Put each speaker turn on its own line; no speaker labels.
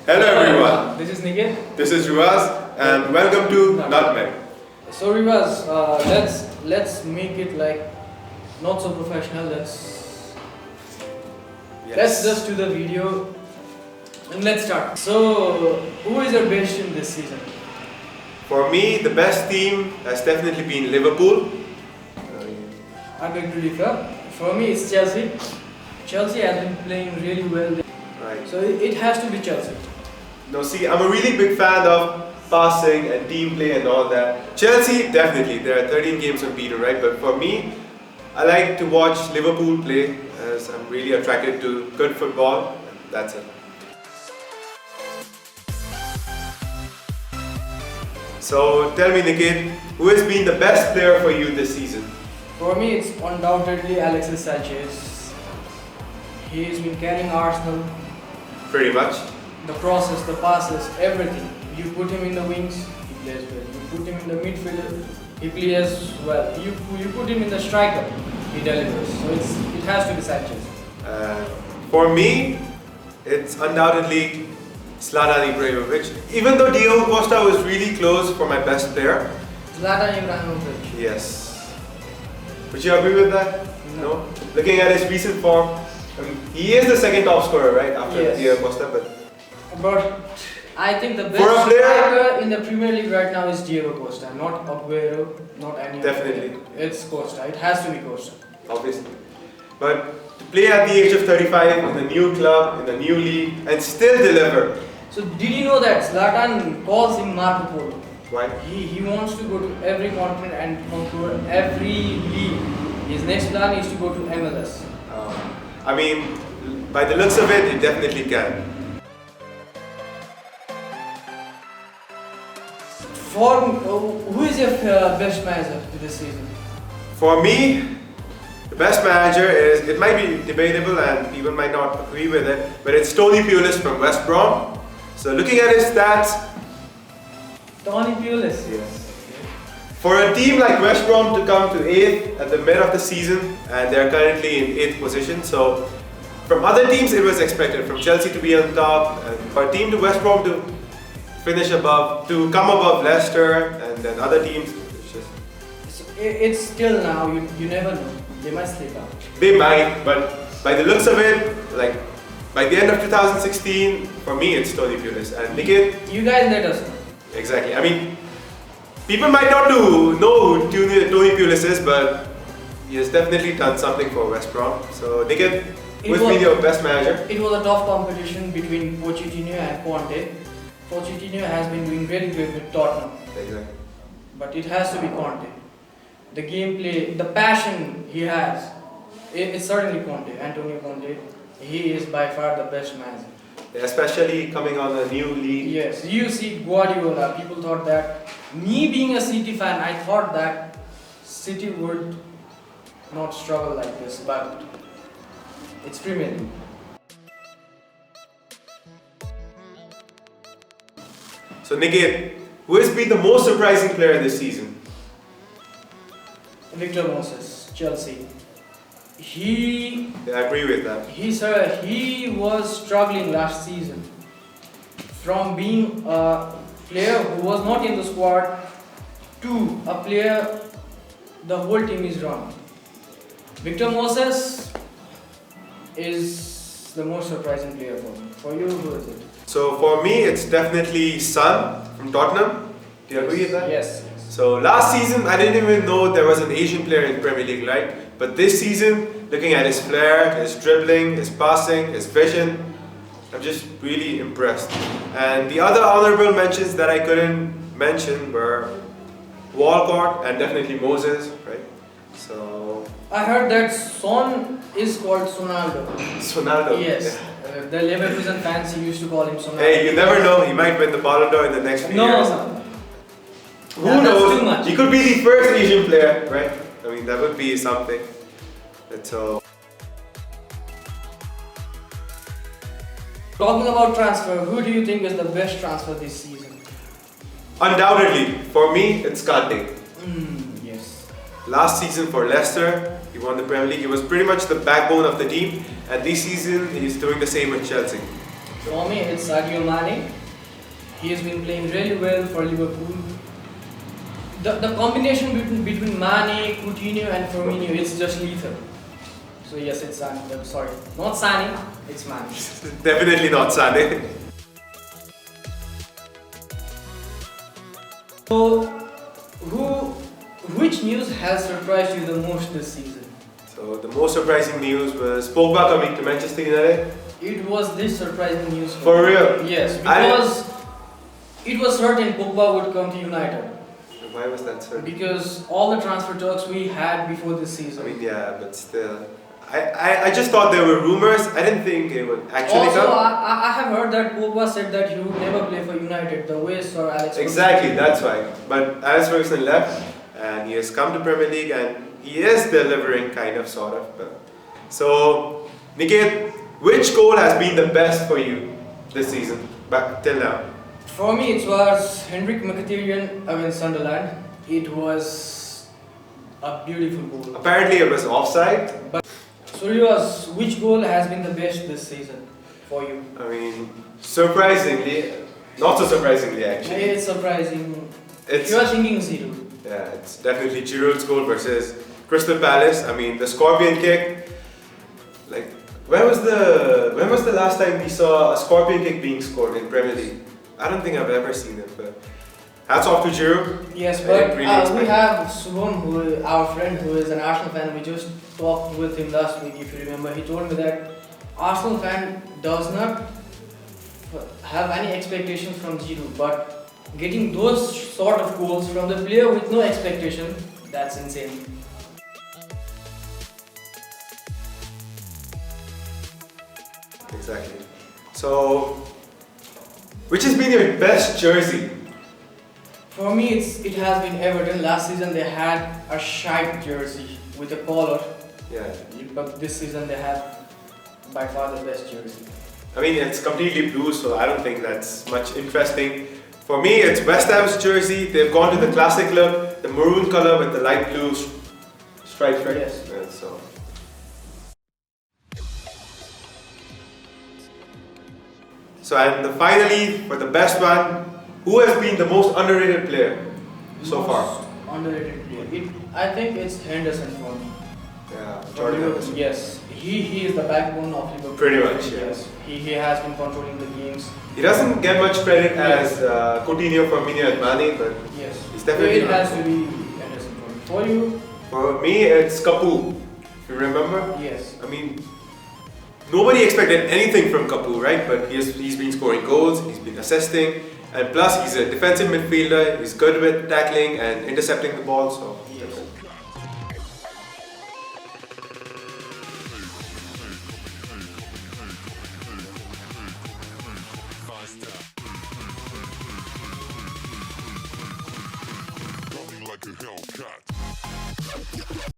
Hello everyone,
This is Niket.
this is Rivas and welcome to Nutmeg'D.
So Rivas, let's make it like not so professional. Let's just do the video and let's start. So who is your best in this season?
For me, the best team has definitely been Liverpool.
I beg to differ. For me, it's Chelsea. Chelsea has been playing really well.
Right.
So it has to be Chelsea.
No, see, I'm a really big fan of passing and team play and all that. Chelsea, definitely, there are 13 games unbeaten, right? But for me, I like to watch Liverpool play as I'm really attracted to good football. That's it. So tell me, Niket, who has been the best player for you this season?
For me, it's undoubtedly Alexis Sanchez. He's been carrying Arsenal.
Pretty much.
The process, the passes, everything. You put him in the wings, he plays well. You put him in the midfield, he plays well. You put him in the striker, he delivers. So it has to be Sanchez.
For me, it's undoubtedly Zlatan Ibrahimovic. Even though Diego Costa was really close for my best player.
Zlatan Ibrahimovic.
Yes. Would you agree with that?
No.
Looking at his recent form, he is the second top scorer, right? After
Yes.
Diego Costa,
But I think the best
For a player-
striker in the Premier League right now is Diego Costa, not Aguero, not any other
Definitely.
player. It's Costa. It has to be Costa.
obviously. But to play at the age of 35 in a new club, in a new league, and still deliver.
So did you know that Zlatan calls him Marco Polo?
Why?
He wants to go to every continent and conquer every league. His next plan is to go to MLS.
I mean, by the looks of it, he definitely can.
Who is your best manager this season?
For me, the best manager is, it might be debatable and people might not agree with it, but it's Tony Pulis from West Brom. So looking at his stats,
Tony Pulis.
yes. For a team like West Brom to come to 8th at the mid of the season, and they're currently in 8th position, so from other teams it was expected, from Chelsea to be on top, and for a team to West Brom to finish above, to come above Leicester, and then other teams, it's just,
It's still now, you never know. They might slip out.
they might, but by the looks of it, like by the end of 2016, for me it's Tony Pulis. And Niket,
You guys let us know.
exactly. I mean, people might not know who Tony Pulis is, but he has definitely done something for West Brom. So Niket, who's been your best manager?
It was a tough competition between Pochettino and Conte. Pochettino has been doing really good with Tottenham,
Exactly.
but it has to be Conte. The gameplay, the passion he has, it's certainly Conte, Antonio Conte. He is by far the best manager.
Especially coming on a new league.
Yes, you see Guardiola, people thought that, me being a City fan, I thought that City would not struggle like this, but it's Premier League.
So Niket, who has been the most surprising player this season?
Victor Moses, Chelsea.
Yeah, I agree with that.
He was struggling last season from being a player who was not in the squad to a player the whole team is wrong. Victor Moses is the most surprising player for me. For you, who is it?
So for me, it's definitely Son from Tottenham. Do you agree with that?
Yes.
So last season, I didn't even know there was an Asian player in Premier League, right? But this season, looking at his flair, his dribbling, his passing, his vision, I'm just really impressed. And the other honorable mentions that I couldn't mention were Walcott and definitely Moses, right? So
I heard that Son is called Sonaldo.
Ronaldo.
Yes. The Leverkusen fans used to call him Sonaldo.
Hey, you never know. He might win the Ballon d'Or in the next few years.
No.
Who
That's
knows?
too much.
He could be the first Asian player, right? I mean, that would be something. So,
Talking about transfer, who do you think is the best transfer this season?
undoubtedly, for me, it's Kante.
Yes.
Last season for Leicester, he won the Premier League. He was pretty much the backbone of the team, and this season he's doing the same with Chelsea.
For me, it's Sadio Mane. He has been playing really well for Liverpool. The combination between Mane, Coutinho and Firmino is just lethal. So yes, it's Sane. I'm sorry. Not Sane, it's Mane.
Definitely not Sane.
So, which news has surprised you the most this season?
So the most surprising news was Pogba coming to Manchester United.
It was this surprising news
For real?
Yes, because it was certain Pogba would come to United.
Why was that certain?
Because all the transfer talks we had before this
I
season.
mean, yeah, but still. I just thought there were rumors. I didn't think it would actually
Also,
come.
I have heard that Pogba said that he would never play for United the way Sir Alex
Exactly, that's why. But Alex Ferguson left and he has come to Premier League and he is delivering kind of, sort of. But. So, Niket, which goal has been the best for you this season, but till now?
For me, it was Henrik Mkhitaryan against Sunderland. It was a beautiful goal.
Apparently it was offside.
But Surya's, which goal has been the best this season for you?
I mean, surprisingly, not so surprisingly actually.
It's surprising.
It's,
You are thinking zero.
yeah, it's definitely Giroud's goal versus Crystal Palace. I mean, the scorpion kick. Like, when was the last time we saw a scorpion kick being scored in Premier League? I don't think I've ever seen it, but hats off to Giroud.
Yes,
I
but
didn't really expect
we
it.
have Subham, our friend who is an Arsenal fan. We just talked with him last week, if you remember. He told me that Arsenal fan does not have any expectations from Giroud, but getting those sort of goals from the player with no expectation, that's insane.
Exactly. So, which has been your best jersey?
For me, it has been Everton. Last season they had a shite jersey with a collar,
Yeah.
but this season they have by far the best jersey.
I mean, it's completely blue, so I don't think that's much interesting. For me, it's West Ham's jersey. They've gone to the classic look, the maroon color with the light blue stripes, right?
Yes.
Yeah, so. So, and finally, for the best one, who has been the most underrated player so far?
Most underrated player. I think it's Henderson for me.
Yeah,
For
Jordan
Liverpool,
Henderson.
yes, he is the backbone of Liverpool.
Pretty much, yeah.
Yes, he has been controlling the games.
He doesn't get much credit as Coutinho, Firmino, and Mane, but
Yes,
he's definitely
it has to be Henderson for me. For you,
for me, it's Kapu. If you remember?
yes.
I mean, nobody expected anything from Kapu, right? But he's been scoring goals, he's been assisting, and plus he's a defensive midfielder, he's good with tackling and intercepting the ball, so
Yes.
Coming like a Hellcat.